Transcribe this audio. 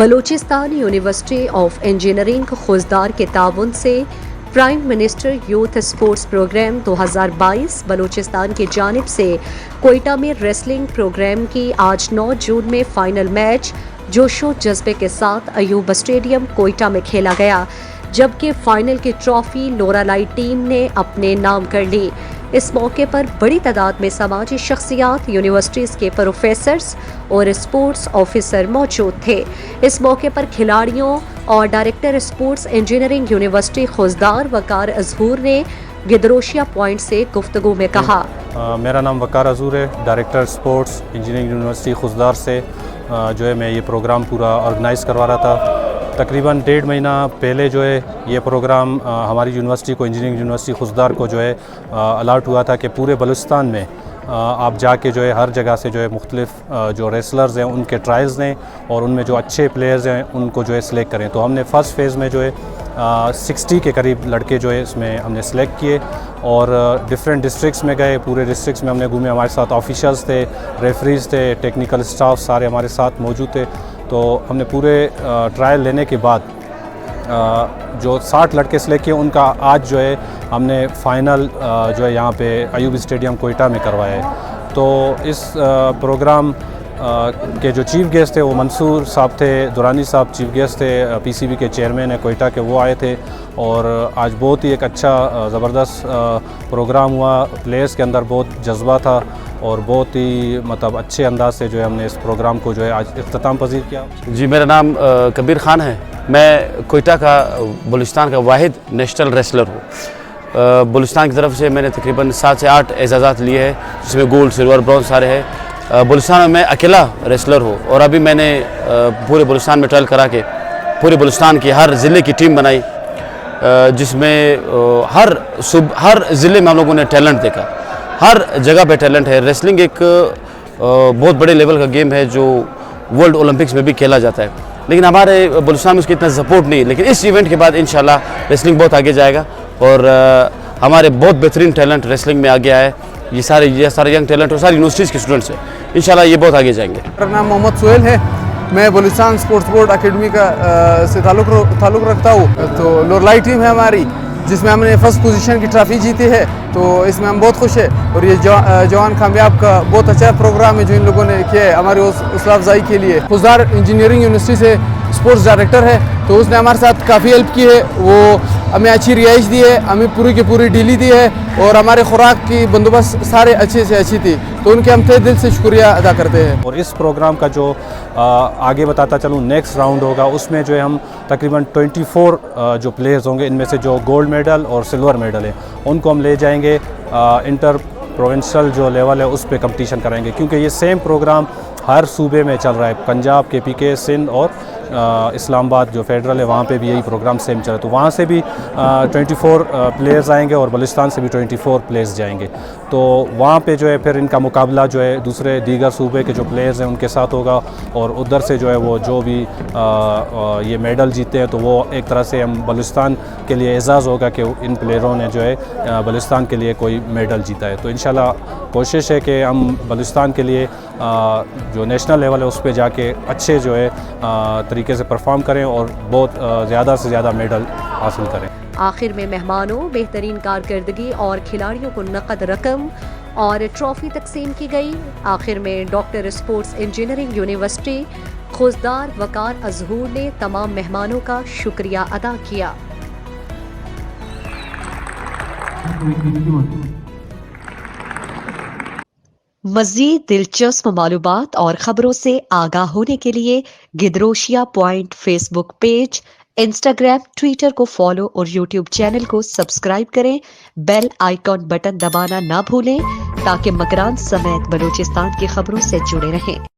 Balochistan university of engineering Khuzdar کے تعاون سے prime minister youth sports program 2022 Balochistan کی جانب سے کوئٹہ میں ریسلنگ پروگرام کی آج 9 جون میں فائنل میچ جوش و جذبے کے ساتھ ایوب اسٹیڈیم کوئٹہ میں کھیلا گیا، جبکہ فائنل کی ٹرافی لورا لائی ٹیم نے اپنے نام کر لی۔ اس موقع پر بڑی تعداد میں سماجی شخصیات، یونیورسٹیز کے پروفیسرز اور اسپورٹس آفیسر موجود تھے۔ اس موقع پر کھلاڑیوں اور ڈائریکٹر اسپورٹس انجینئرنگ یونیورسٹی خوزدار وقار اظہور نے گدروشیہ پوائنٹ سے گفتگو میں کہا، میرا نام وقار اظہور ہے، ڈائریکٹر اسپورٹس انجینئرنگ یونیورسٹی خوزدار سے جو ہے میں یہ پروگرام پورا آرگنائز کروا رہا تھا۔ تقریباً 1.5 مہینہ پہلے جو ہے یہ پروگرام ہماری یونیورسٹی کو، انجینئرنگ یونیورسٹی خوزدار کو جو ہے الاٹ ہوا تھا کہ پورے بلوچستان میں آپ جا کے جو ہے ہر جگہ سے جو ہے مختلف جو ریسلرز ہیں ان کے ٹرائلز دیں اور ان میں جو اچھے پلیئرز ہیں ان کو جو ہے سلیکٹ کریں۔ تو ہم نے فرسٹ فیز میں جو ہے 60 کے قریب لڑکے جو ہے اس میں ہم نے سلیکٹ کیے اور ڈفرینٹ ڈسٹرکٹس میں گئے، پورے ڈسٹرکٹس میں ہم نے گھومے، ہمارے ساتھ آفیشلز تھے، ریفریز تھے، ٹیکنیکل اسٹاف سارے ہمارے ساتھ موجود تھے۔ تو ہم نے پورے ٹرائل لینے کے بعد جو 60 لڑکے سلیکٹ کیے ان کا آج جو ہے ہم نے فائنل جو ہے یہاں پہ ایوب اسٹیڈیم کوئٹہ میں کروایا ہے۔ تو اس پروگرام کے جو چیف گیسٹ تھے وہ منصور صاحب تھے، دورانی صاحب چیف گیسٹ تھے، پی سی بی کے چیئرمین ہیں کوئٹہ کے، وہ آئے تھے اور آج بہت ہی ایک اچھا زبردست پروگرام ہوا۔ پلیئرز کے اندر بہت جذبہ تھا اور بہت ہی مطلب اچھے انداز سے جو ہے ہم نے اس پروگرام کو جو ہے آج اختتام پذیر کیا۔ جی، میرا نام کبیر خان ہے، میں کوئٹہ کا بلوچستان کا واحد نیشنل ریسلر ہوں۔ بلوچستان کی طرف سے میں نے تقریباً 7 سے 8 اعزازات لیے ہیں، جس میں گولڈ، سلور، برونز سارے ہیں۔ بلوچستان میں اکیلا ریسلر ہوں اور ابھی میں نے پورے بلوچستان میں ٹرائل کرا کے پورے بلوچستان کی ہر ضلع کی ٹیم بنائی، جس میں ہر ضلع میں ہم لوگوں نے ٹیلنٹ دیکھا، ہر جگہ پہ ٹیلنٹ ہے۔ ریسلنگ ایک بہت بڑے لیول کا گیم ہے جو ورلڈ اولمپکس میں بھی کھیلا جاتا ہے، لیکن ہمارے بلوچستان میں اس کی اتنا سپورٹ نہیں ہے۔ لیکن اس ایونٹ کے بعد انشاءاللہ ریسلنگ بہت آگے جائے گا اور ہمارے بہت بہترین ٹیلنٹ ریسلنگ میں آگے آئے، یہ سارے ینگ ٹیلنٹ اور ساری یونیورسٹیز کے اسٹوڈنٹس ہیں، انشاءاللہ یہ بہت آگے جائیں گے۔ میرا نام محمد سہیل ہے، میں بلوچستان اسپورٹس بورڈ اکیڈمی کا سے تعلق رکھتا ہوں۔ تو لورلائی ٹیم ہے ہماری، جس میں ہم نے فرسٹ پوزیشن کی ٹرافی جیتی ہے، تو اس میں ہم بہت خوش ہیں۔ اور یہ جوان کامیاب کا بہت اچھا پروگرام ہے جو ان لوگوں نے کیا ہے ہماری حوصلہ افزائی کے لیے۔ خوزدار انجینئرنگ یونیورسٹی سے اسپورٹس ڈائریکٹر ہے، تو اس نے ہمارے ساتھ کافی ہیلپ کی ہے، وہ ہمیں اچھی رہائش دی ہے، ہمیں پوری کی پوری ڈیلی دی ہے اور ہمارے خوراک کی بندوبست سارے اچھے سے اچھی تھی، تو ان کے ہم تہ دل سے شکریہ ادا کرتے ہیں۔ اور اس پروگرام کا جو آگے بتاتا چلوں نیکسٹ راؤنڈ ہوگا، اس میں جو ہے ہم تقریباً 24 جو پلیئرز ہوں گے، ان میں سے جو گولڈ میڈل اور سلور میڈل ہیں ان کو ہم لے جائیں گے انٹر پروونشل جو لیول ہے اس پہ کمپٹیشن کرائیں گے، کیونکہ یہ سیم پروگرام ہر صوبے میں چل رہا ہے۔ پنجاب، کے پی کے، سندھ اور اسلام آباد جو فیڈرل ہے وہاں پہ بھی یہی پروگرام سیم چل رہا ہے، تو وہاں سے بھی 24 پلیئرز آئیں گے اور بلوچستان سے بھی 24 پلیئرز جائیں گے۔ تو وہاں پہ جو ہے پھر ان کا مقابلہ جو ہے دوسرے دیگر صوبے کے جو پلیئرز ہیں ان کے ساتھ ہوگا اور ادھر سے جو ہے وہ جو بھی یہ میڈل جیتے ہیں تو وہ ایک طرح سے ہم بلوچستان کے لیے اعزاز ہوگا کہ ان پلیئروں نے جو ہے بلوچستان کے لیے کوئی میڈل جیتا ہے۔ تو انشاءاللہ کوشش ہے کہ ہم بلوچستان کے لیے جو نیشنل لیول ہے اس پہ جا کے اچھے جو ہے طریقے سے پرفارم کریں اور بہت زیادہ سے زیادہ میڈل حاصل کریں۔ آخر میں مہمانوں، بہترین کارکردگی اور کھلاڑیوں کو نقد رقم اور ٹرافی تقسیم کی گئی۔ آخر میں ڈاکٹر اسپورٹس انجینئرنگ یونیورسٹی خوزدار وقار اظہور نے تمام مہمانوں کا شکریہ ادا کیا۔ مزید دلچسپ معلومات اور خبروں سے آگاہ ہونے کے لیے Gedrosia point Facebook page, Instagram, Twitter کو فالو اور یوٹیوب چینل کو سبسکرائب کریں۔ بیل آئیکن بٹن دبانا نہ بھولیں تاکہ مکران سمیت بلوچستان کی خبروں سے جڑے رہیں۔